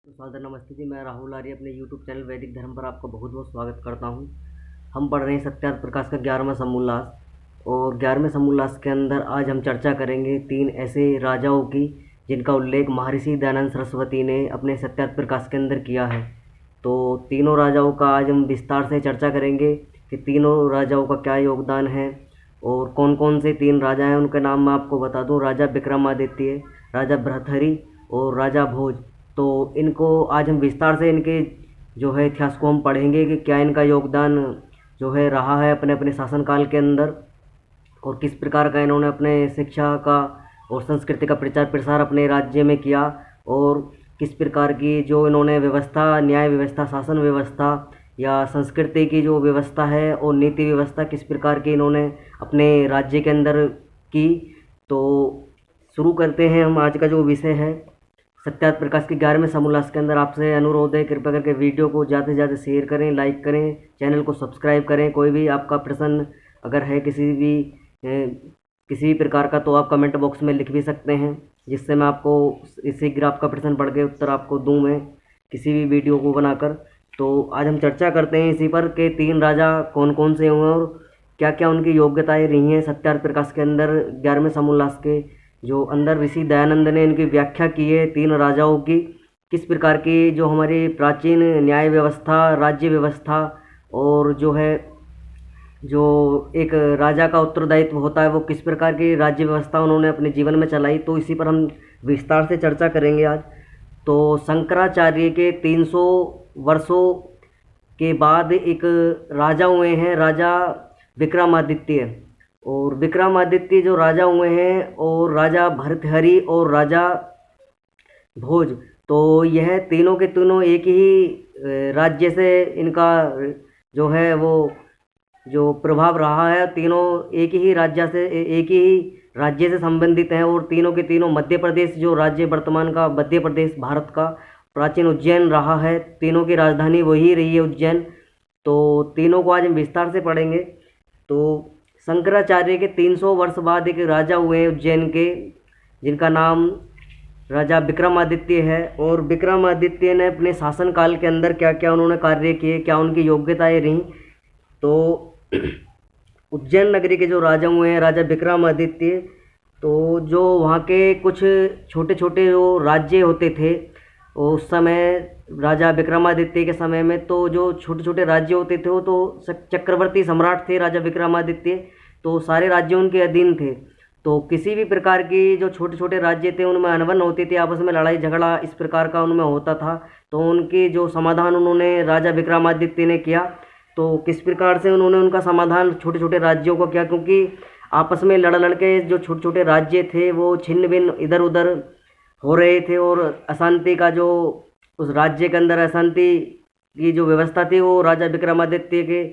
तो सादर नमस्ते जी। मैं राहुल आर्य अपने यूट्यूब चैनल वैदिक धर्म पर आपका बहुत बहुत स्वागत करता हूँ। हम पढ़ रहे हैं सत्यार्थ प्रकाश का 11वां समोल्लास, और 11वें समोल्लास के अंदर आज हम चर्चा करेंगे 3 ऐसे राजाओं की जिनका उल्लेख महर्षि दयानंद सरस्वती ने अपने सत्यार्थ प्रकाश के अंदर किया है। तो तीनों राजाओं का आज हम विस्तार से चर्चा करेंगे कि तीनों राजाओं का क्या योगदान है और कौन कौन से 3 राजा हैं। उनके नाम मैं आपको बता दूं: राजा विक्रमादित्य, राजा भर्तहरि और राजा भोज। तो इनको आज हम विस्तार से इनके जो है इतिहास को हम पढ़ेंगे कि क्या इनका योगदान जो है रहा है अपने अपने शासनकाल के अंदर, और किस प्रकार का इन्होंने अपने शिक्षा का और संस्कृति का प्रचार प्रसार अपने राज्य में किया, और किस प्रकार की जो इन्होंने व्यवस्था, न्याय व्यवस्था, शासन व्यवस्था या संस्कृति की जो व्यवस्था है और नीति व्यवस्था किस प्रकार की इन्होंने अपने राज्य के अंदर की। तो शुरू करते हैं हम आज का जो विषय है सत्यार्थ प्रकाश के 11वें समोल्लास के अंदर। आपसे अनुरोध है, कृपया करके वीडियो को ज़्यादा से ज़्यादा शेयर करें, लाइक करें, चैनल को सब्सक्राइब करें। कोई भी आपका प्रश्न अगर है किसी भी प्रकार का, तो आप कमेंट बॉक्स में लिख भी सकते हैं, जिससे मैं आपको शीघ्र आपका प्रश्न पढ़ के उत्तर आपको दूँ मैं किसी भी वीडियो को बनाकर। तो आज हम चर्चा करते हैं इसी पर कि 3 राजा कौन कौन से हुए और क्या क्या उनकी योग्यताएँ रही हैं सत्यार्थ प्रकाश के अंदर। 11वें समोल्लास के जो अंदर ऋषि दयानंद ने इनकी व्याख्या की है 3 राजाओं की, किस प्रकार की जो हमारी प्राचीन न्याय व्यवस्था, राज्य व्यवस्था और जो है जो एक राजा का उत्तरदायित्व होता है वो किस प्रकार की राज्य व्यवस्था उन्होंने अपने जीवन में चलाई, तो इसी पर हम विस्तार से चर्चा करेंगे आज। तो शंकराचार्य के 300 वर्षों के बाद एक राजा हुए हैं, राजा विक्रमादित्य। और विक्रमादित्य जो राजा हुए हैं और राजा भर्तहरि और राजा भोज, तो यह तीनों के तीनों एक ही राज्य से इनका जो है वो जो प्रभाव रहा है, तीनों एक ही राज्य से संबंधित हैं। और तीनों के तीनों मध्य प्रदेश, जो राज्य वर्तमान का मध्य प्रदेश भारत का प्राचीन उज्जैन रहा है, तीनों की राजधानी वही रही है उज्जैन। तो तीनों को आज हम विस्तार से पढ़ेंगे। तो शंकराचार्य के 300 वर्ष बाद एक राजा हुए उज्जैन के, जिनका नाम राजा विक्रमादित्य है। और विक्रमादित्य ने अपने शासनकाल के अंदर क्या क्या उन्होंने कार्य किए, क्या उनकी योग्यताएं रहीं। तो उज्जैन नगरी के जो राजा हुए हैं राजा विक्रमादित्य, तो जो वहाँ के कुछ छोटे छोटे जो राज्य होते थे उस समय, राजा विक्रमादित्य के समय में, तो जो छोटे छोटे राज्य होते थे वो तो चक्रवर्ती सम्राट थे राजा विक्रमादित्य, तो सारे राज्य उनके अधीन थे। तो किसी भी प्रकार की जो छोटे छोटे राज्य थे उनमें अनबन होती थी, आपस में लड़ाई झगड़ा इस प्रकार का उनमें होता था। तो उनके जो समाधान उन्होंने राजा विक्रमादित्य ने किया। तो किस प्रकार से उन्होंने उनका समाधान छोटे छोटे राज्यों को किया, क्योंकि आपस में लड़ लड़ के जो छोटे छोटे राज्य थे वो छिन्न भिन्न इधर उधर हो रहे थे, और अशांति का जो उस राज्य के अंदर अशांति की जो व्यवस्था थी वो राजा विक्रमादित्य के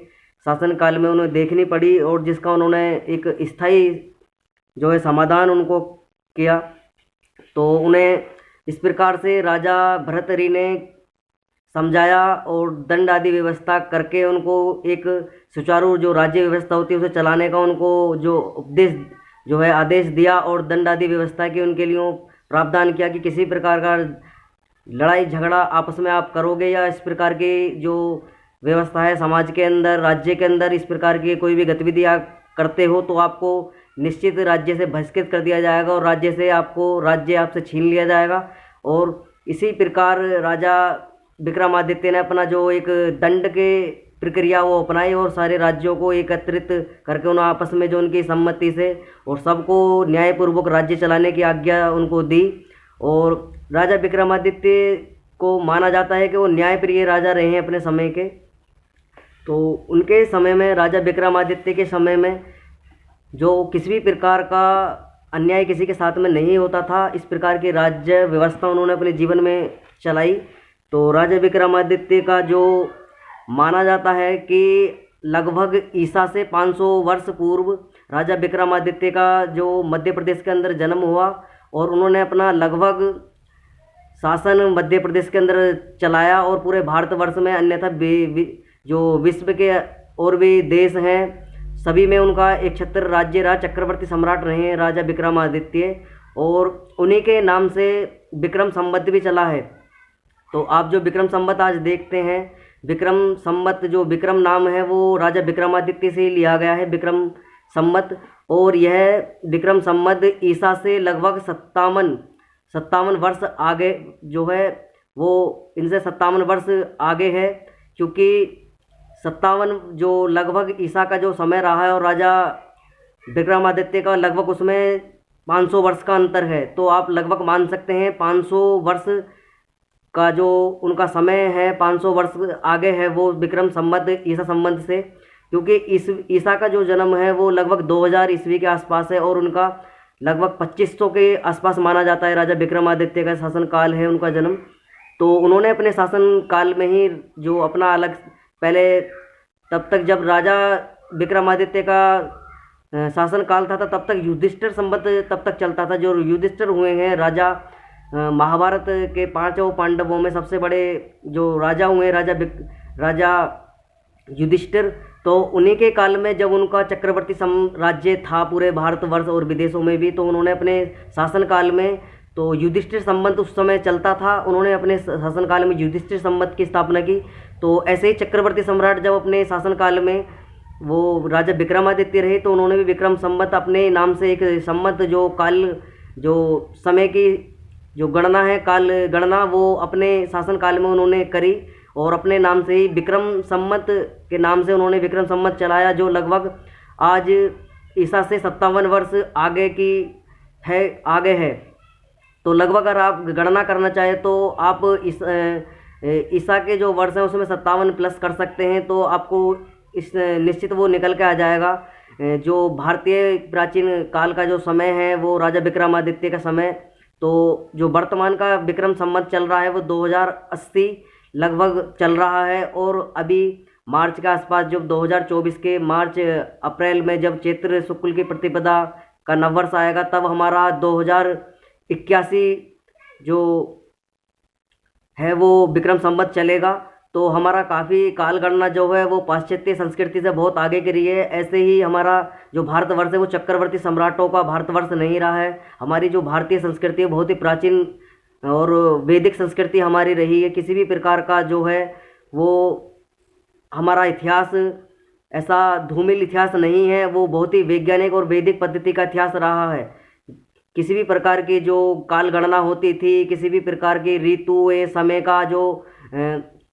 शासनकाल में उन्हें देखनी पड़ी, और जिसका उन्होंने एक स्थायी जो है समाधान उनको किया। तो उन्हें इस प्रकार से राजा भर्तहरि ने समझाया और दंड आदि व्यवस्था करके उनको एक सुचारू जो राज्य व्यवस्था होती है उसे चलाने का उनको जो उपदेश जो है आदेश दिया, और दंड आदि व्यवस्था की उनके लिए प्रावधान किया कि किसी प्रकार का लड़ाई झगड़ा आपस में आप करोगे या इस प्रकार की जो व्यवस्था है समाज के अंदर, राज्य के अंदर, इस प्रकार की कोई भी गतिविधि आप करते हो तो आपको निश्चित राज्य से बहिष्कृत कर दिया जाएगा और राज्य आपसे छीन लिया जाएगा। और इसी प्रकार राजा विक्रमादित्य ने अपना जो एक दंड के प्रक्रिया वो अपनाई और सारे राज्यों को एकत्रित करके उन्होंने आपस में जो उनकी सम्मति से और सबको न्यायपूर्वक राज्य चलाने की आज्ञा उनको दी। और राजा विक्रमादित्य को माना जाता है कि वो न्यायप्रिय राजा रहे हैं अपने समय के। तो उनके समय में, राजा विक्रमादित्य के समय में, जो किसी भी प्रकार का अन्याय किसी के साथ में नहीं होता था, इस प्रकार की राज्य व्यवस्था उन्होंने अपने जीवन में चलाई। तो राजा विक्रमादित्य का जो माना जाता है कि लगभग ईसा से 500 वर्ष पूर्व राजा विक्रमादित्य का जो मध्य प्रदेश के अंदर जन्म हुआ, और उन्होंने अपना लगभग शासन मध्य प्रदेश के अंदर चलाया, और पूरे भारतवर्ष में, अन्यथा जो विश्व के और भी देश हैं सभी में उनका एक छत्र राज्य रहा, चक्रवर्ती सम्राट रहे हैं राजा विक्रमादित्य, और उन्हीं के नाम से विक्रम संवत भी चला है। तो आप जो विक्रम संवत आज देखते हैं, विक्रम संवत जो विक्रम नाम है वो राजा विक्रमादित्य से ही लिया गया है, विक्रम संवत। और यह विक्रम संवत ईसा से लगभग 57 वर्ष आगे जो है वो इनसे 57 वर्ष आगे है, क्योंकि 57 जो लगभग ईसा का जो समय रहा है और राजा विक्रमादित्य का लगभग उसमें 500 वर्ष का अंतर है। तो आप लगभग मान सकते हैं 500 वर्ष का जो उनका समय है, 500 वर्ष आगे है वो विक्रम संवत ईसा संवत से, क्योंकि इस ईसा का जो जन्म है वो लगभग 2000 ईस्वी के आसपास है और उनका लगभग 2500 के आसपास माना जाता है। राजा विक्रमादित्य का शासनकाल है उनका जन्म। तो उन्होंने अपने शासनकाल में ही जो अपना अलग पहले, तब तक जब राजा विक्रमादित्य का शासनकाल था तब तक युधिष्ठिर संवत तब तक चलता था। जो युधिष्ठिर हुए हैं राजा, महाभारत के 5 पांडवों में सबसे बड़े जो राजा हुए राजा युधिष्ठिर, तो उन्हीं के काल में जब उनका चक्रवर्ती साम्राज्य था पूरे भारतवर्ष और विदेशों में भी, तो उन्होंने अपने शासनकाल में तो युधिष्ठिर संवत उस समय चलता था, उन्होंने अपने शासनकाल में युधिष्ठिर संवत की स्थापना की। तो ऐसे ही चक्रवर्ती सम्राट जब अपने शासनकाल में वो राजा विक्रमादित्य रहे तो उन्होंने भी विक्रम संवत अपने नाम से एक संवत जो काल जो समय की जो गणना है, काल गणना, वो अपने शासनकाल में उन्होंने करी और अपने नाम से ही विक्रम संवत के नाम से उन्होंने विक्रम संवत चलाया, जो लगभग आज ईसा से 57 वर्ष आगे है। तो लगभग अगर आप गणना करना चाहें तो आप ईसा के जो वर्ष हैं उसमें 57 प्लस कर सकते हैं, तो आपको इस निश्चित वो निकल के आ जाएगा। जो भारतीय प्राचीन काल का जो समय है वो राजा विक्रमादित्य का समय, तो जो वर्तमान का विक्रम संवत चल रहा है वो 2080 लगभग चल रहा है। और अभी मार्च के आसपास जब 2024 के मार्च अप्रैल में जब चैत्र शुक्ल की प्रतिपदा का नववर्ष आएगा तब हमारा 2081 जो है वो विक्रम संवत चलेगा। तो हमारा काफ़ी काल गणना जो है वो पाश्चात्य संस्कृति से बहुत आगे की रही है। ऐसे ही हमारा जो भारतवर्ष है वो चक्रवर्ती सम्राटों का भारतवर्ष नहीं रहा है। हमारी जो भारतीय संस्कृति है बहुत ही प्राचीन और वैदिक संस्कृति हमारी रही है। किसी भी प्रकार का जो है वो हमारा इतिहास ऐसा धूमिल इतिहास नहीं है, वो बहुत ही वैज्ञानिक और वैदिक पद्धति का इतिहास रहा है। किसी भी प्रकार की जो काल गणना होती थी, किसी भी प्रकार की ऋतु समय का जो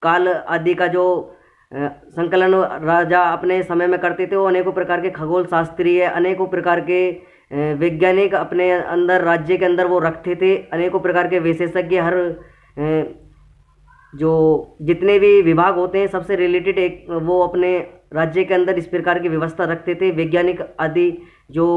काल आदि का जो संकलन राजा अपने समय में करते थे, वो अनेकों प्रकार के खगोल शास्त्रीय, अनेकों प्रकार के वैज्ञानिक अपने अंदर राज्य के अंदर वो रखते थे। अनेकों प्रकार के विशेषज्ञ हर जो जितने भी विभाग होते हैं सबसे रिलेटेड एक वो अपने राज्य के अंदर इस प्रकार की व्यवस्था रखते थे। वैज्ञानिक आदि जो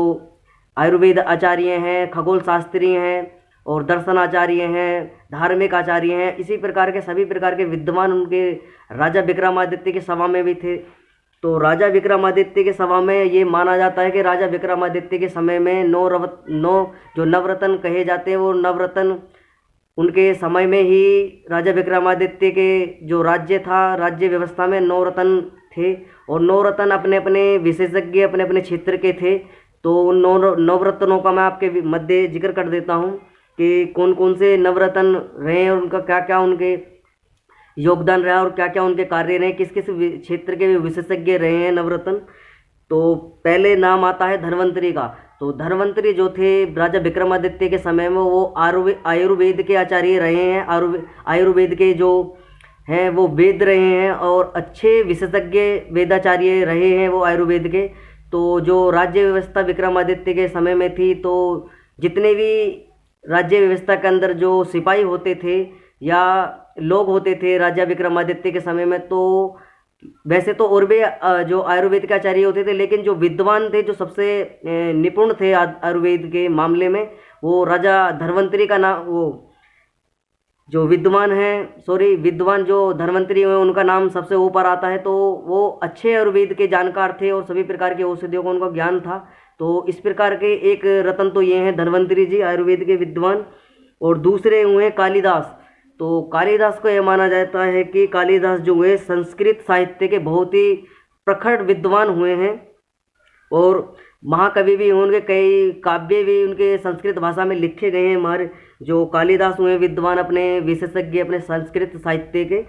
आयुर्वेद आचार्य हैं, खगोल शास्त्री हैं और दर्शन आचार्य हैं, धार्मिक आचार्य हैं, इसी प्रकार के सभी प्रकार के विद्वान उनके राजा विक्रमादित्य के सभा में भी थे। तो राजा विक्रमादित्य के सभा में ये माना जाता है कि राजा विक्रमादित्य के समय में 9 जो नवरत्न कहे जाते हैं वो नवरत्न उनके समय में ही राजा विक्रमादित्य के जो राज्य था, राज्य व्यवस्था में 9 रत्न थे और 9 रत्न अपने अपने विशेषज्ञ अपने अपने क्षेत्र के थे। तो उन 9 नवरत्नों का मैं आपके मध्य जिक्र कर देता हूँ कि कौन कौन से नवरत्न रहे और उनका क्या क्या उनके योगदान रहा और क्या क्या उनके कार्य रहे, किस किस क्षेत्र के विशेषज्ञ रहे हैं नवरत्न। तो पहले नाम आता है धन्वंतरी का। तो धन्वंतरी जो थे राजा विक्रमादित्य के समय में वो आयुर्वेद के आचार्य रहे हैं। आयुर्वेद के जो हैं वो वेद रहे हैं और अच्छे विशेषज्ञ वेदाचार्य रहे हैं वो आयुर्वेद के। तो जो राज्य व्यवस्था विक्रमादित्य के समय में थी, तो जितने भी राज्य व्यवस्था के अंदर जो सिपाही होते थे या लोग होते थे राजा विक्रमादित्य के समय में, तो वैसे तो और भी जो आयुर्वेद के आचार्य होते थे, लेकिन जो विद्वान थे, जो सबसे निपुण थे आयुर्वेद के मामले में, वो राजा धन्वंतरी का नाम, वो जो विद्वान जो धन्वंतरी हुए उनका नाम सबसे ऊपर आता है। तो वो अच्छे आयुर्वेद के जानकार थे और सभी प्रकार के औषधियों का उनका ज्ञान था। तो इस प्रकार के एक रत्न तो ये हैं धन्वंतरी जी, आयुर्वेद के विद्वान। और दूसरे हुए कालिदास। तो कालिदास को यह माना जाता है कि कालिदास जो हुए संस्कृत साहित्य के बहुत ही प्रखर विद्वान हुए हैं। और महाकवि भी उनके कई काव्य भी उनके संस्कृत भाषा में लिखे गए हैं। हमारे जो कालिदास हुए विद्वान अपने विशेषज्ञ अपने संस्कृत साहित्य के।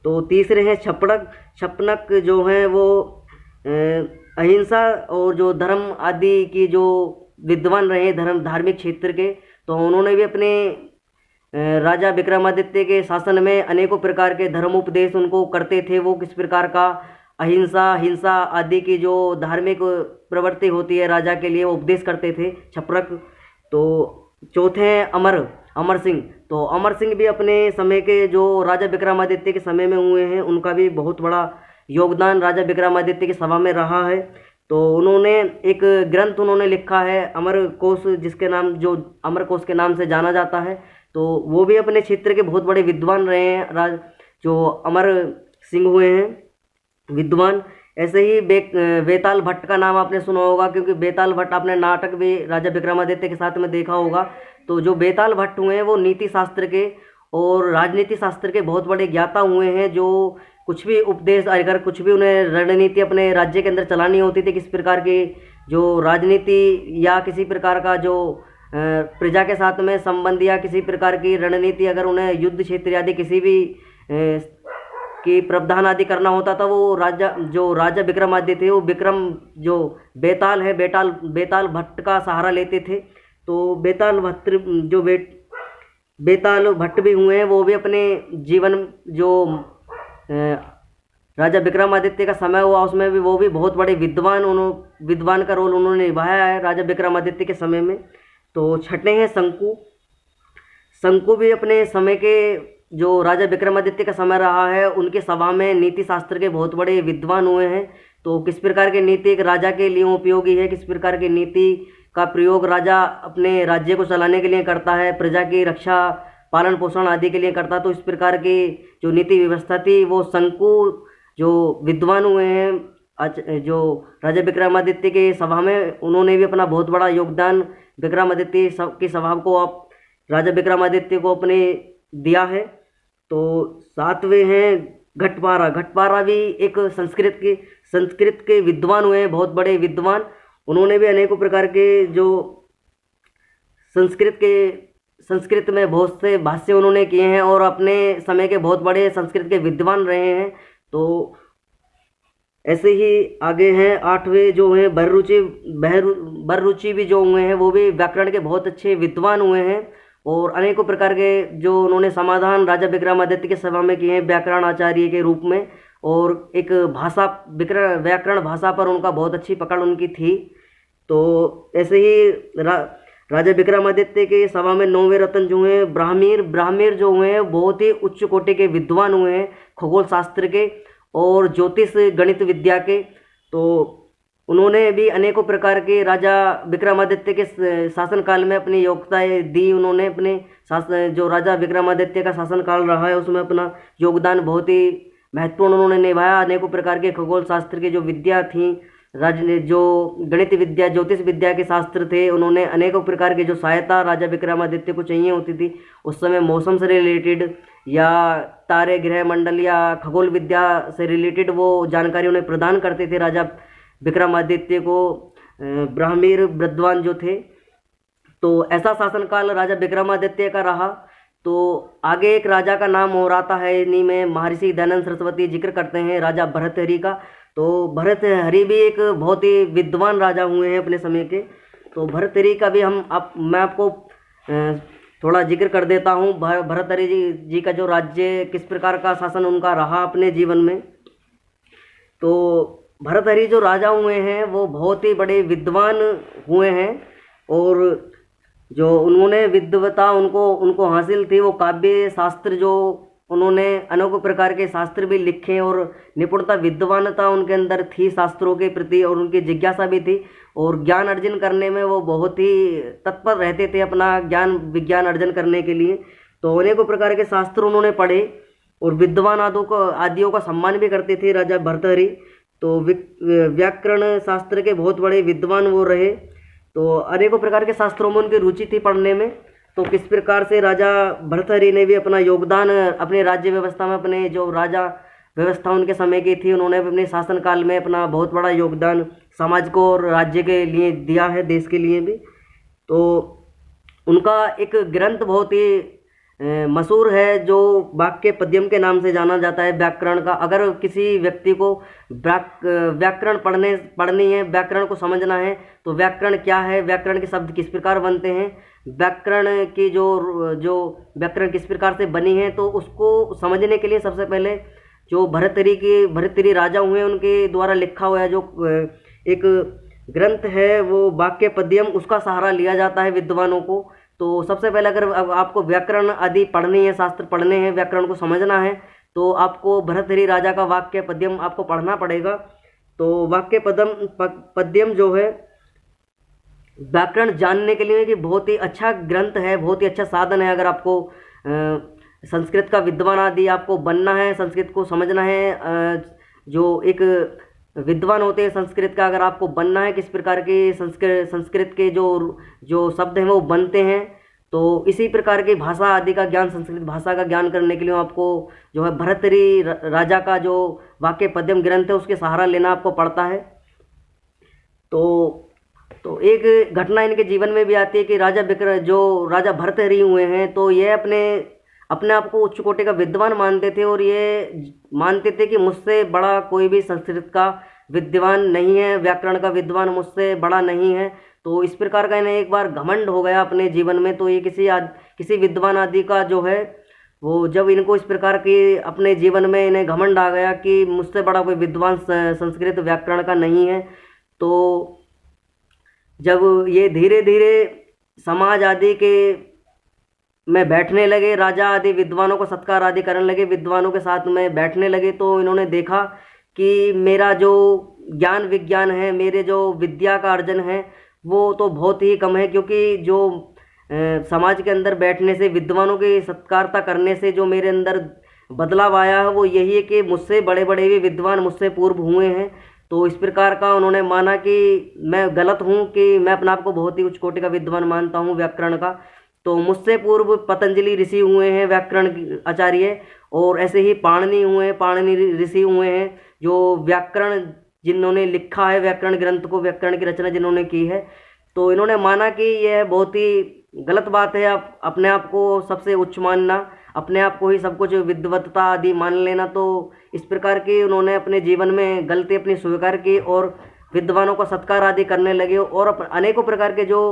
तो तीसरे हैं छपड़क। छपनक जो हैं वो अहिंसा और जो धर्म आदि की जो विद्वान रहे धार्मिक क्षेत्र के। तो उन्होंने भी अपने राजा विक्रमादित्य के शासन में अनेकों प्रकार के धर्मोपदेश उनको करते थे। वो किस प्रकार का अहिंसा हिंसा आदि की जो धार्मिक प्रवृत्ति होती है राजा के लिए वो उपदेश करते थे छपरक। तो चौथे हैं अमर सिंह। तो अमर सिंह भी अपने समय के जो राजा विक्रमादित्य के समय में हुए हैं, उनका भी बहुत बड़ा योगदान राजा विक्रमादित्य की सभा में रहा है। तो उन्होंने एक ग्रंथ उन्होंने लिखा है अमर कोश, जिसके नाम जो अमर कोश के नाम से जाना जाता है। तो वो भी अपने क्षेत्र के बहुत बड़े विद्वान रहे हैं जो अमर सिंह हुए हैं विद्वान। ऐसे ही बेताल भट्ट का नाम आपने सुना होगा, क्योंकि बेताल भट्ट आपने नाटक भी राजा विक्रमादित्य के साथ में देखा होगा। तो जो बेताल भट्ट हुए हैं वो नीति शास्त्र के और राजनीति शास्त्र के बहुत बड़े ज्ञाता हुए हैं। जो कुछ भी उपदेश अगर कुछ भी उन्हें रणनीति अपने राज्य के अंदर चलानी होती थी, किस प्रकार की जो राजनीति या किसी प्रकार का जो प्रजा के साथ में संबंध या किसी प्रकार की रणनीति, अगर उन्हें युद्ध क्षेत्र आदि किसी भी कि प्रावधान आदि करना होता था, वो राजा विक्रमादित्य थे वो विक्रम जो बेताल है बेताल भट्ट का सहारा लेते थे। तो बेताल भट्ट भी हुए हैं, वो भी अपने जीवन जो राजा विक्रमादित्य का समय हुआ उसमें भी वो भी बहुत बड़े विद्वान का रोल उन्होंने निभाया है राजा विक्रमादित्य के समय में। तो छठे हैं शंकु भी अपने समय के जो राजा विक्रमादित्य का समय रहा है उनके सभा में नीति शास्त्र के बहुत बड़े विद्वान हुए हैं। तो किस प्रकार की नीति एक राजा के लिए उपयोगी है, किस प्रकार की नीति का प्रयोग राजा अपने राज्य को चलाने के लिए करता है, प्रजा की रक्षा पालन पोषण आदि के लिए करता। तो इस प्रकार की जो नीति व्यवस्था थी वो शंकु जो विद्वान हुए हैं जो राजा विक्रमादित्य के सभा में, उन्होंने भी अपना बहुत बड़ा योगदान विक्रमादित्य की सभा को राजा विक्रमादित्य को अपने दिया है। तो सातवें हैं घटपारा भी एक संस्कृत के विद्वान हुए हैं, बहुत बड़े विद्वान। उन्होंने भी अनेकों प्रकार के जो संस्कृत में बहुत से भाष्य उन्होंने किए हैं और अपने समय के बहुत बड़े संस्कृत के विद्वान रहे हैं। तो ऐसे ही आगे हैं आठवें जो हैं बररुचि भी जो हुए हैं वो भी व्याकरण के बहुत अच्छे विद्वान हुए हैं और अनेकों प्रकार के जो उन्होंने समाधान राजा विक्रमादित्य के सभा में किए हैं व्याकरण आचार्य के रूप में। और एक व्याकरण भाषा पर उनका बहुत अच्छी पकड़ उनकी थी। तो ऐसे ही राजा विक्रमादित्य के सभा में नौवें रत्न जो हैं ब्राह्मीर जो हुए हैं बहुत ही उच्च कोटि के विद्वान हुए हैं खगोल शास्त्र के और ज्योतिष गणित विद्या के। तो उन्होंने भी अनेकों प्रकार के राजा विक्रमादित्य के शासनकाल में अपनी योग्यताएं दी। उन्होंने अपने जो राजा विक्रमादित्य का शासनकाल रहा है उसमें अपना योगदान बहुत ही महत्वपूर्ण उन्होंने निभाया। अनेकों प्रकार के खगोल शास्त्र की जो विद्या थी, जो गणित विद्या ज्योतिष विद्या के शास्त्र थे, उन्होंने अनेकों प्रकार की जो सहायता राजा विक्रमादित्य को चाहिए होती थी उस समय मौसम से रिलेटेड या तारे ग्रह मंडल या खगोल विद्या से रिलेटेड वो जानकारी उन्हें प्रदान करते थे राजा विक्रमादित्य को ब्राह्मीर विद्वान जो थे। तो ऐसा शासनकाल राजा विक्रमादित्य का रहा। तो आगे एक राजा का नाम हो रहा है, इन्हीं में महर्षि दयानंद सरस्वती जिक्र करते हैं राजा भर्तृहरि का। तो भर्तृहरि भी एक बहुत ही विद्वान राजा हुए हैं अपने समय के। तो भर्तृहरि का भी मैं आपको थोड़ा जिक्र कर देता हूँ। भर्तृहरि जी का जो राज्य किस प्रकार का शासन उनका रहा अपने जीवन में। तो भर्तृहरि जो राजा हुए हैं वो बहुत ही बड़े विद्वान हुए हैं और जो उन्होंने विद्वता उनको हासिल थी वो काव्य शास्त्र जो उन्होंने अनेकों प्रकार के शास्त्र भी लिखे और निपुणता विद्वानता उनके अंदर थी शास्त्रों के प्रति और उनकी जिज्ञासा भी थी और ज्ञान अर्जन करने में वो बहुत ही तत्पर रहते थे अपना विज्ञान अर्जन करने के लिए। तो अनेकों प्रकार के शास्त्र उन्होंने पढ़े और विद्वान आदियों का सम्मान भी करते थे राजा भर्तृहरि। तो व्याकरण शास्त्र के बहुत बड़े विद्वान वो रहे। तो अनेकों प्रकार के शास्त्रों में उनकी रुचि थी पढ़ने में। तो किस प्रकार से राजा भर्तृहरि ने भी अपना योगदान अपने राज्य व्यवस्था में अपने जो राजा व्यवस्था उनके समय की थी। उन्होंने अपने शासनकाल में अपना बहुत बड़ा योगदान समाज को और राज्य के लिए दिया है, देश के लिए भी। तो उनका एक ग्रंथ बहुत ही मशहूर है जो वाक्य पद्यम के नाम से जाना जाता है, व्याकरण का। अगर किसी व्यक्ति को व्याकरण पढ़नी है, व्याकरण को समझना है, तो व्याकरण क्या है, व्याकरण के शब्द किस प्रकार बनते हैं, व्याकरण की जो व्याकरण किस प्रकार से बनी है, तो उसको समझने के लिए सबसे पहले जो भर्तृहरि राजा हुए उनके द्वारा लिखा हुआ है जो एक ग्रंथ है वो वाक्य पद्यम, उसका सहारा लिया जाता है विद्वानों को। तो सबसे पहले अगर आपको व्याकरण आदि पढ़नी है, शास्त्र पढ़ने हैं, व्याकरण को समझना है, तो आपको भर्तृहरि राजा का वाक्य पद्यम आपको पढ़ना पड़ेगा। तो वाक्य पद्यम जो है व्याकरण जानने के लिए कि बहुत ही अच्छा ग्रंथ है, बहुत ही अच्छा साधन है। अगर आपको संस्कृत का विद्वान आदि आपको बनना है, संस्कृत को समझना है, जो एक विद्वान होते हैं संस्कृत का, अगर आपको बनना है किस प्रकार के संस्कृत के जो शब्द हैं वो बनते हैं, तो इसी प्रकार की भाषा आदि का ज्ञान, संस्कृत भाषा का ज्ञान करने के लिए आपको जो है भर्तृहरि राजा का जो वाक्य पद्यम ग्रंथ है उसके सहारा लेना आपको पड़ता है। तो एक घटना इनके जीवन में भी आती है कि जो राजा भर्तृहरि हुए हैं, तो ये अपने आप को उच्च कोटि का विद्वान मानते थे और ये मानते थे कि मुझसे बड़ा कोई भी संस्कृत का विद्वान नहीं है, व्याकरण का विद्वान मुझसे बड़ा नहीं है। तो इस प्रकार का इन्हें एक बार घमंड हो गया अपने जीवन में। तो ये किसी विद्वान आदि का जो है वो जब इनको इस प्रकार की अपने जीवन में इन्हें घमंड आ गया कि मुझसे बड़ा कोई विद्वान संस्कृत व्याकरण का नहीं है, तो जब ये धीरे धीरे समाज आदि के में बैठने लगे, राजा आदि विद्वानों को सत्कार आदि करने लगे, विद्वानों के साथ में बैठने लगे, तो इन्होंने देखा कि मेरा जो ज्ञान विज्ञान है, मेरे जो विद्या का अर्जन है वो तो बहुत ही कम है। क्योंकि जो समाज के अंदर बैठने से, विद्वानों की सत्कारता करने से जो मेरे अंदर बदलाव आया है वो यही है कि मुझसे बड़े बड़े भी विद्वान मुझसे पूर्व हुए हैं। तो इस प्रकार का उन्होंने माना कि मैं गलत हूँ, कि मैं अपने आप को बहुत ही उच्च कोटि का विद्वान मानता हूँ व्याकरण का। तो मुझसे पूर्व पतंजलि ऋषि हुए हैं व्याकरण आचार्य, और ऐसे ही पाणिनि ऋषि हुए हैं जो व्याकरण जिन्होंने लिखा है, व्याकरण ग्रंथ को, व्याकरण की रचना जिन्होंने की है। तो इन्होंने माना कि यह बहुत ही गलत बात है आप अपने आप को सबसे उच्च मानना, अपने आप को ही सब कुछ विद्वत्ता आदि मान लेना। तो इस प्रकार की उन्होंने अपने जीवन में गलती अपनी स्वीकार की और विद्वानों का सत्कार आदि करने लगे। और अनेकों प्रकार के जो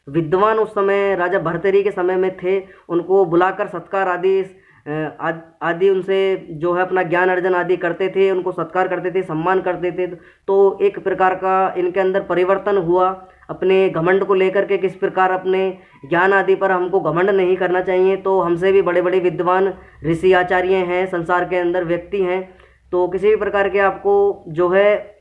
विद्वान उस समय राजा भर्तृहरि के समय में थे उनको बुलाकर सत्कार आदि उनसे जो है अपना ज्ञान अर्जन आदि करते थे, उनको सत्कार करते थे, सम्मान करते थे। तो एक प्रकार का इनके अंदर परिवर्तन हुआ अपने घमंड को लेकर के, किस प्रकार अपने ज्ञान आदि पर हमको घमंड नहीं करना चाहिए। तो हमसे भी बड़े बड़े विद्वान ऋषि आचार्य हैं, संसार के अंदर व्यक्ति हैं, तो किसी भी प्रकार के आपको जो है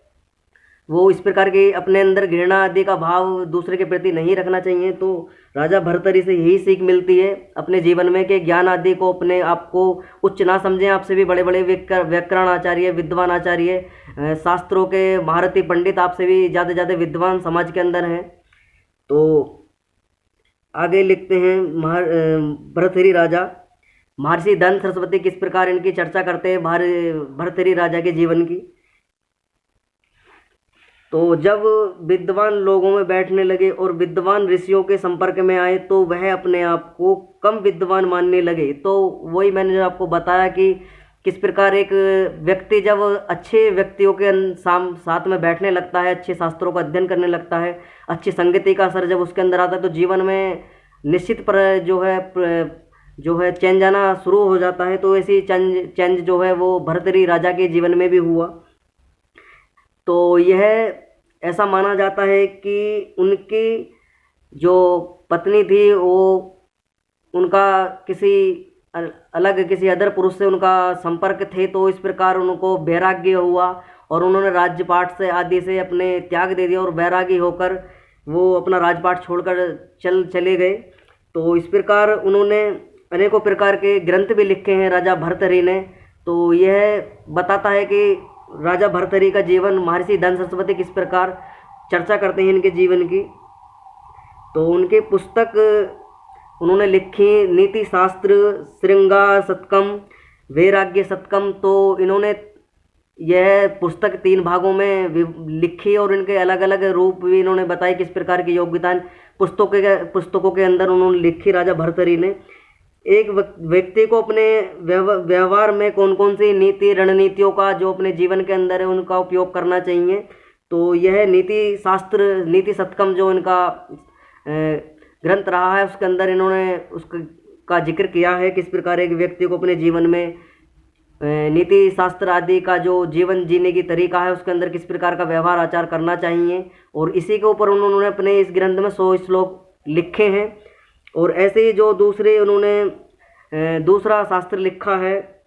वो इस प्रकार के अपने अंदर घृणा आदि का भाव दूसरे के प्रति नहीं रखना चाहिए। तो राजा भर्तृहरि से यही सीख मिलती है अपने जीवन में कि ज्ञान आदि को, अपने आप को उच्च ना समझें। आपसे भी बड़े बड़े व्याकरण आचार्य, विद्वान आचार्य, शास्त्रों के महारथी पंडित आपसे भी ज़्यादा विद्वान समाज के अंदर हैं। तो आगे लिखते हैं भर्तृहरि राजा। महर्षि दंत सरस्वती किस प्रकार इनकी चर्चा करते हैं भर्तृहरि राजा के जीवन की। तो जब विद्वान लोगों में बैठने लगे और विद्वान ऋषियों के संपर्क में आए तो वह अपने आप को कम विद्वान मानने लगे। तो वही मैंने जो आपको बताया कि किस प्रकार एक व्यक्ति जब अच्छे व्यक्तियों के साथ में बैठने लगता है, अच्छे शास्त्रों का अध्ययन करने लगता है, अच्छी संगति का असर जब उसके अंदर आता है, तो जीवन में निश्चित पर जो है चेंज आना शुरू हो जाता है। तो ऐसी चेंज जो है वो भर्तृहरि राजा के जीवन में भी हुआ। तो यह ऐसा माना जाता है कि उनकी जो पत्नी थी वो उनका किसी अदर पुरुष से उनका संपर्क थे, तो इस प्रकार उनको वैराग्य हुआ और उन्होंने राजपाट से आदि से अपने त्याग दे दिया और वैरागी होकर वो अपना राजपाट छोड़कर चले गए। तो इस प्रकार उन्होंने अनेकों प्रकार के ग्रंथ भी लिखे हैं राजा भर्तृहरि ने। तो यह बताता है कि राजा भर्तृहरि का जीवन महर्षि दंत सरस्वती किस प्रकार चर्चा करते हैं इनके जीवन की। तो उनके पुस्तक उन्होंने लिखी नीति शास्त्र, श्रृंगार शतकम, वैराग्य शतकम। तो इन्होंने यह पुस्तक 3 भागों में लिखी और इनके अलग अलग रूप भी इन्होंने बताए, किस प्रकार की योग्यताएं पुस्तकों के अंदर उन्होंने लिखी राजा भर्तृहरि ने। एक व्यक्ति को अपने व्यवहार में कौन कौन सी नीति रणनीतियों का जो अपने जीवन के अंदर है उनका उपयोग करना चाहिए। तो यह नीति शतकम जो इनका ग्रंथ रहा है उसके अंदर इन्होंने उसका जिक्र किया है, किस प्रकार एक व्यक्ति को अपने जीवन में नीति शास्त्र आदि का जो जीवन जीने की तरीका है उसके अंदर किस प्रकार का व्यवहार आचार करना चाहिए। और इसी के ऊपर उन्होंने अपने इस ग्रंथ में 100 श्लोक लिखे हैं। और ऐसे ही जो दूसरा शास्त्र लिखा है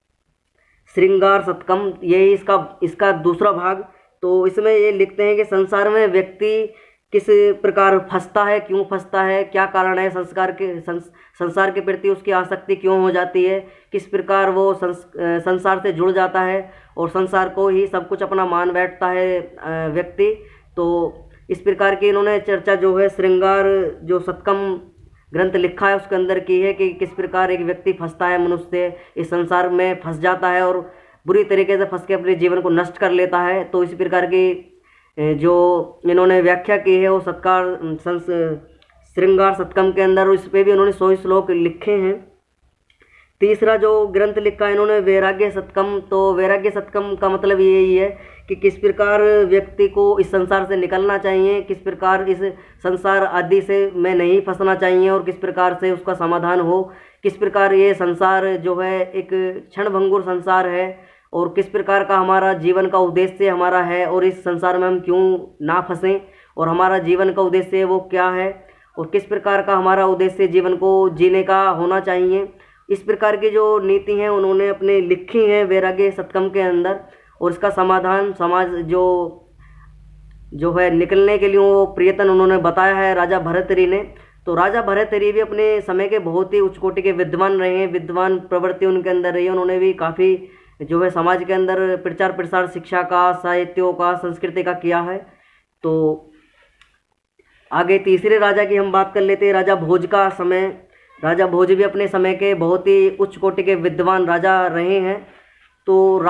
श्रृंगार शतकम, यही इसका दूसरा भाग। तो इसमें ये लिखते हैं कि संसार में व्यक्ति किस प्रकार फंसता है, क्यों फंसता है, क्या कारण है, संसार के प्रति उसकी आसक्ति क्यों हो जाती है, किस प्रकार वो संसार से जुड़ जाता है और संसार को ही सब कुछ अपना मान बैठता है व्यक्ति। तो इस प्रकार की इन्होंने चर्चा जो है श्रृंगार जो शतकम ग्रंथ लिखा है उसके अंदर की है कि किस प्रकार एक व्यक्ति फंसता है, मनुष्य इस संसार में फंस जाता है और बुरी तरीके से फंस के अपने जीवन को नष्ट कर लेता है। तो इस प्रकार की जो इन्होंने व्याख्या की है वो श्रृंगार शतकम के अंदर, उस पर भी उन्होंने 100 श्लोक लिखे हैं। तीसरा जो ग्रंथ लिखा है इन्होंने वैराग्य शतकम। तो वैराग्य शतकम का मतलब यही है कि किस प्रकार व्यक्ति को इस संसार से निकलना चाहिए, किस प्रकार इस संसार आदि से में नहीं फंसना चाहिए और किस प्रकार से उसका समाधान हो, किस प्रकार ये संसार जो है एक क्षणभंगुर संसार है और किस प्रकार का हमारा जीवन का उद्देश्य हमारा है और इस संसार में हम क्यों ना फंसें और हमारा जीवन का उद्देश्य वो क्या है और किस प्रकार का हमारा उद्देश्य जीवन को जीने का होना चाहिए। इस प्रकार की जो नीति हैं उन्होंने अपने लिखी हैं वैराग्य शतकम के अंदर। और इसका समाधान समाज जो है निकलने के लिए वो प्रयत्न उन्होंने बताया है राजा भर्तृहरि ने। तो राजा भर्तृहरि भी अपने समय के बहुत ही उच्च कोटि के विद्वान रहे हैं, विद्वान प्रवृत्ति उनके अंदर रही है। उन्होंने भी काफ़ी जो है समाज के अंदर प्रचार प्रसार शिक्षा का, साहित्यों का, संस्कृति का किया है। तो आगे तीसरे राजा की हम बात कर लेते हैं, राजा भोज का समय। राजा भोज भी अपने समय के बहुत ही उच्च कोटि के विद्वान राजा रहे हैं। तो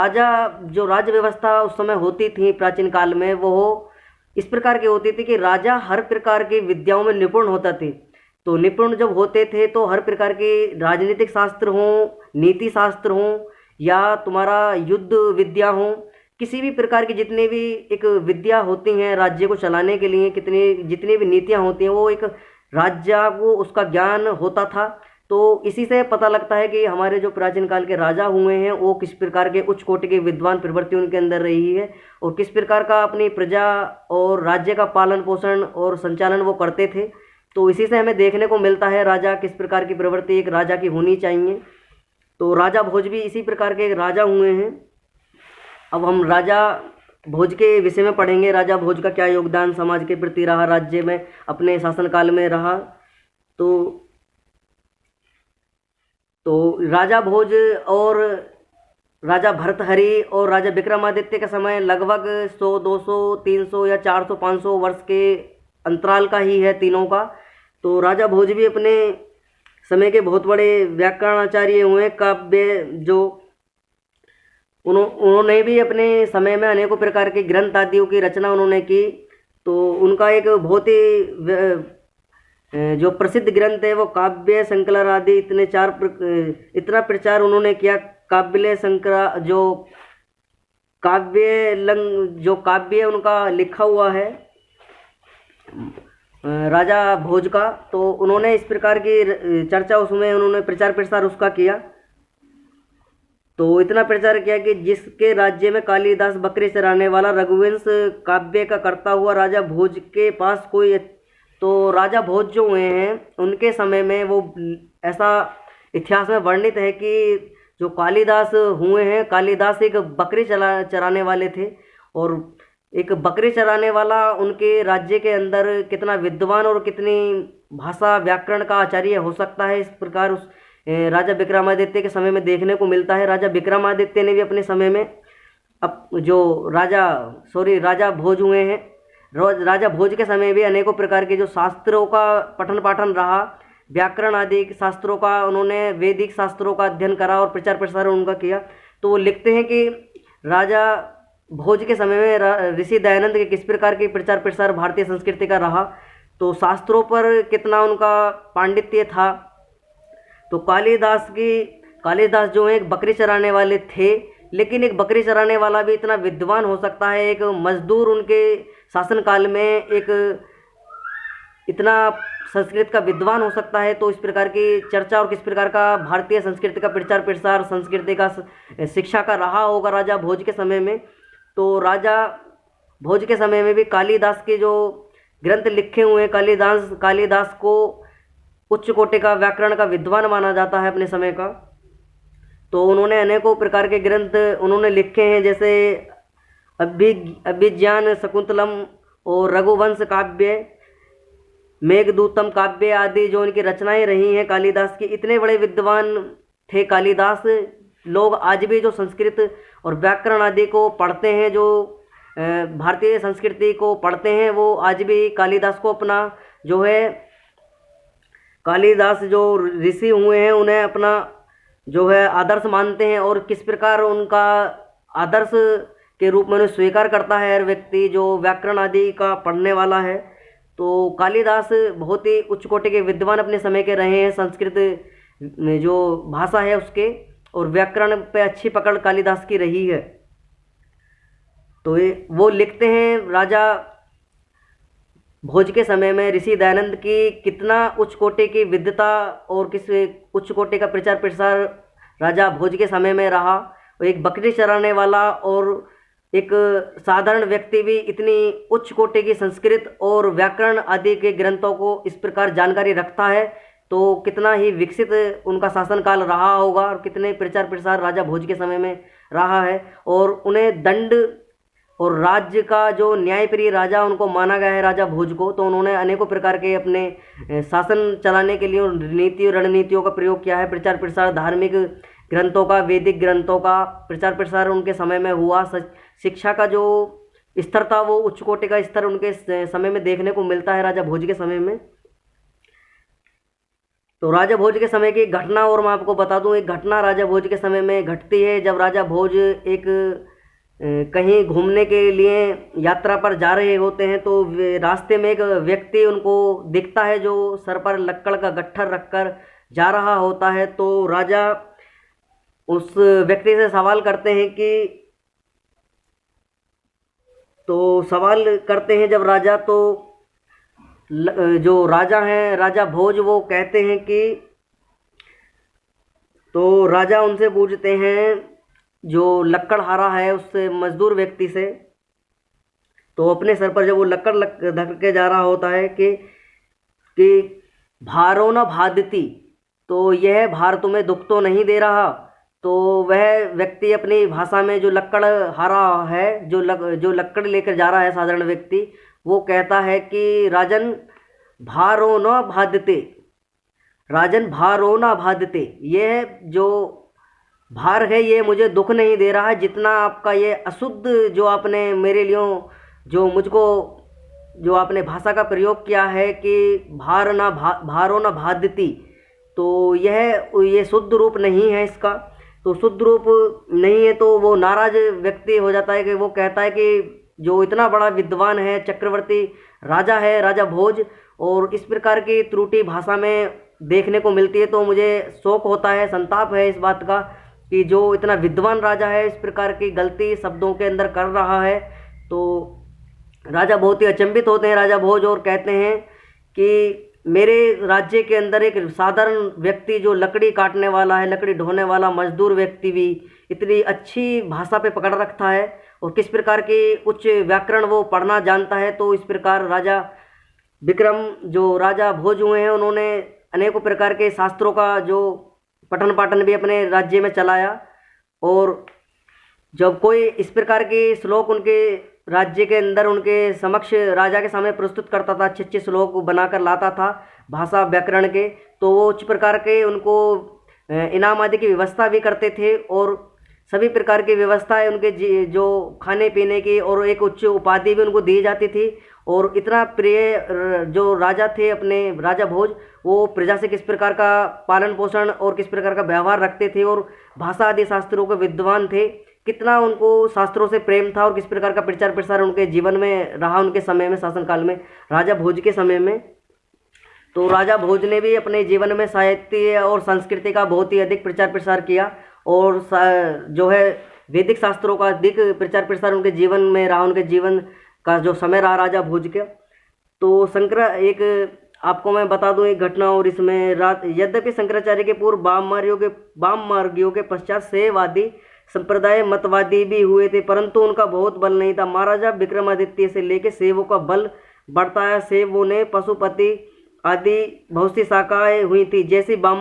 जो राज्य व्यवस्था उस समय होती थी प्राचीन काल में वो इस प्रकार की होती थी कि राजा हर प्रकार की विद्याओं में निपुण होता थे। तो निपुण जब होते थे तो हर प्रकार के राजनीतिक शास्त्र हों, नीति शास्त्र हों या तुम्हारा युद्ध विद्या हो, किसी भी प्रकार की जितनी भी एक विद्या होती हैं राज्य को चलाने के लिए, जितनी भी नीतियां होती हैं वो एक राज्य को उसका ज्ञान होता था। तो इसी से पता लगता है कि हमारे जो प्राचीन काल के राजा हुए हैं वो किस प्रकार के उच्च कोटि के विद्वान प्रवृत्ति उनके अंदर रही है और किस प्रकार का अपनी प्रजा और राज्य का पालन पोषण और संचालन वो करते थे। तो इसी से हमें देखने को मिलता है राजा किस प्रकार की प्रवृत्ति एक राजा की होनी चाहिए। तो राजा भोज भी इसी प्रकार के राजा हुए हैं। अब हम राजा भोज के विषय में पढ़ेंगे, राजा भोज का क्या योगदान समाज के प्रति रहा, राज्य में अपने शासनकाल में रहा। तो राजा भोज और राजा भर्तृहरि और राजा विक्रमादित्य का समय लगभग 100, 200, 300 या 400, 500 वर्ष के अंतराल का ही है तीनों का। तो राजा भोज भी अपने समय के बहुत बड़े व्याकरणाचार्य हुए, काव्य जो उन्होंने भी अपने समय में अनेकों प्रकार के ग्रंथ आदियों की रचना उन्होंने की। तो उनका एक बहुत ही जो प्रसिद्ध ग्रंथ है वो काव्य संकलन आदि इतना प्रचार उन्होंने किया। काव्य संकरा जो काव्य उनका लिखा हुआ है राजा भोज का। तो उन्होंने इस प्रकार की चर्चा उसमें उन्होंने प्रचार प्रसार उसका किया। तो इतना प्रचार किया कि जिसके राज्य में कालिदास बकरी चराने वाला रघुवंश काव्य का करता हुआ राजा भोज के पास कोई, तो राजा भोज जो हुए हैं उनके समय में वो ऐसा इतिहास में वर्णित है कि जो कालिदास हुए हैं, कालिदास एक बकरी चराने वाले थे और एक बकरी चराने वाला उनके राज्य के अंदर कितना विद्वान और कितनी भाषा व्याकरण का आचार्य हो सकता है, इस प्रकार उस राजा विक्रमादित्य के समय में देखने को मिलता है। राजा विक्रमादित्य ने भी अपने समय में राजा भोज हुए हैं, राजा भोज के समय भी अनेकों प्रकार के जो शास्त्रों का पठन पाठन रहा, व्याकरण आदि शास्त्रों का उन्होंने वैदिक शास्त्रों का अध्ययन करा और प्रचार प्रसार उनका किया। तो वो लिखते हैं कि राजा भोज के समय में ऋषि दयानंद के किस प्रकार की प्रचार प्रसार भारतीय संस्कृति का रहा, तो शास्त्रों पर कितना उनका पांडित्य था। तो कालिदास जो एक बकरी चराने वाले थे, लेकिन एक बकरी चराने वाला भी इतना विद्वान हो सकता है, एक मजदूर उनके शासनकाल में एक इतना संस्कृत का विद्वान हो सकता है। तो इस प्रकार की चर्चा और किस प्रकार का भारतीय संस्कृति का प्रचार प्रसार, संस्कृति का शिक्षा का रहा होगा राजा भोज के समय में। तो राजा भोज के समय में भी कालिदास के जो ग्रंथ लिखे हुए हैं, कालिदास को उच्च कोटि का व्याकरण का विद्वान माना जाता है अपने समय का। तो उन्होंने अनेकों प्रकार के ग्रंथ उन्होंने लिखे हैं, जैसे अभिज्ञान शकुंतलम और रघुवंश काव्य, मेघदूतम काव्य आदि जो उनकी रचनाएं रही हैं कालिदास की। इतने बड़े विद्वान थे कालिदास। लोग आज भी जो संस्कृत और व्याकरण आदि को पढ़ते हैं, जो भारतीय संस्कृति को पढ़ते हैं, वो आज भी कालिदास को अपना जो है, कालिदास जो ऋषि हुए हैं उन्हें अपना जो है आदर्श मानते हैं। और किस प्रकार उनका आदर्श के रूप में उन्हें स्वीकार करता है हर व्यक्ति जो व्याकरण आदि का पढ़ने वाला है। तो कालिदास बहुत ही उच्च कोटि के विद्वान अपने समय के रहे हैं, संस्कृत जो भाषा है उसके और व्याकरण पे अच्छी पकड़ कालिदास की रही है। तो वो लिखते हैं राजा भोज के समय में ऋषि दयानंद की कितना उच्च कोटि की विद्वता और किस उच्च कोटि का प्रचार प्रसार राजा भोज के समय में रहा। एक बकरी चराने वाला और एक साधारण व्यक्ति भी इतनी उच्च कोटि की संस्कृत और व्याकरण आदि के ग्रंथों को इस प्रकार जानकारी रखता है, तो कितना ही विकसित उनका शासनकाल रहा होगा और कितने प्रचार प्रसार राजा भोज के समय में रहा है। और उन्हें दंड और राज्य का जो न्यायप्रिय राजा उनको माना गया है राजा भोज को। तो उन्होंने अनेकों प्रकार के अपने शासन चलाने के लिए नीति और रणनीतियों का प्रयोग किया है। प्रचार प्रसार धार्मिक ग्रंथों का, वैदिक ग्रंथों का प्रचार प्रसार उनके समय में हुआ। शिक्षा का जो स्तर था वो उच्च कोटि का स्तर उनके समय में देखने को मिलता है राजा भोज के समय में। तो राजा भोज के समय की घटना और मैं आपको बता दूं, एक घटना राजा भोज के समय में घटती है जब राजा भोज एक कहीं घूमने के लिए यात्रा पर जा रहे होते हैं। तो रास्ते में एक व्यक्ति उनको दिखता है जो सर पर लक्कड़ का गट्ठर रखकर जा रहा होता है। तो राजा उस व्यक्ति से सवाल करते हैं जब राजा, तो जो राजा हैं राजा भोज, वो कहते हैं कि, तो राजा उनसे पूछते हैं जो लक्कड़हारा है उससे, मजदूर व्यक्ति से, तो अपने सर पर जब वो लक्कड़ धर के जा रहा होता है कि भारो न भादती, तो यह भार तुम्हें दुख तो नहीं दे रहा। तो वह व्यक्ति अपनी भाषा में जो लक्कड़हारा है, जो लक्कड़ लेकर जा रहा है साधारण व्यक्ति, वो कहता है कि राजन भारो न भादते, राजन भारो न भादते, यह जो भार है ये मुझे दुख नहीं दे रहा है, जितना आपका ये अशुद्ध जो आपने मेरे लिए जो आपने भाषा का प्रयोग किया है कि भारो न भादती, तो ये शुद्ध रूप नहीं है इसका। तो शुद्ध रूप नहीं है तो वो नाराज व्यक्ति हो जाता है कि वो कहता है कि जो इतना बड़ा विद्वान है, चक्रवर्ती राजा है राजा भोज, और इस प्रकार की त्रुटि भाषा में देखने को मिलती है, तो मुझे शोक होता है, संताप है इस बात का कि जो इतना विद्वान राजा है इस प्रकार की गलती शब्दों के अंदर कर रहा है। तो राजा बहुत ही अचंभित होते हैं राजा भोज और कहते हैं कि मेरे राज्य के अंदर एक साधारण व्यक्ति जो लकड़ी काटने वाला है, लकड़ी ढोने वाला मजदूर व्यक्ति भी इतनी अच्छी भाषा पे पकड़ रखता है और किस प्रकार की उच्च व्याकरण वो पढ़ना जानता है। तो इस प्रकार राजा विक्रम जो राजा भोज हुए हैं उन्होंने अनेकों प्रकार के शास्त्रों का जो पठन पाठन भी अपने राज्य में चलाया, और जब कोई इस प्रकार के श्लोक उनके राज्य के अंदर उनके समक्ष राजा के सामने प्रस्तुत करता था, अच्छे अच्छे श्लोक बनाकर लाता था भाषा व्याकरण के, तो वो उच्च प्रकार के उनको इनाम आदि की व्यवस्था भी करते थे और सभी प्रकार की व्यवस्थाएं उनके जो खाने पीने की और एक उच्च उपाधि भी उनको दी जाती थी। और इतना प्रिय जो राजा थे अपने राजा भोज, वो प्रजा से किस प्रकार का पालन पोषण और किस प्रकार का व्यवहार रखते थे और भाषा आदि शास्त्रों के विद्वान थे, कितना उनको शास्त्रों से प्रेम था और किस प्रकार का प्रचार प्रसार उनके जीवन में रहा उनके समय में, शासनकाल में, राजा भोज के समय में। तो राजा भोज ने भी अपने जीवन में साहित्य और संस्कृति का बहुत ही अधिक प्रचार प्रसार किया और जो है वैदिक शास्त्रों का अधिक प्रचार प्रसार उनके जीवन में रहा, उनके जीवन का जो समय रहा राजा भोज के। तो एक आपको मैं बता दूं एक घटना, और इसमें यद्यपि शंकराचार्य के पूर्व वाम मार्गियों के पश्चात शैववादी संप्रदाय मतवादी भी हुए थे, परंतु उनका बहुत बल नहीं था। महाराजा विक्रमादित्य से लेकर शैवों का बल बढ़ता है। शैवों ने पशुपति आदि बहुत सी शाखाएं हुई थी, जैसी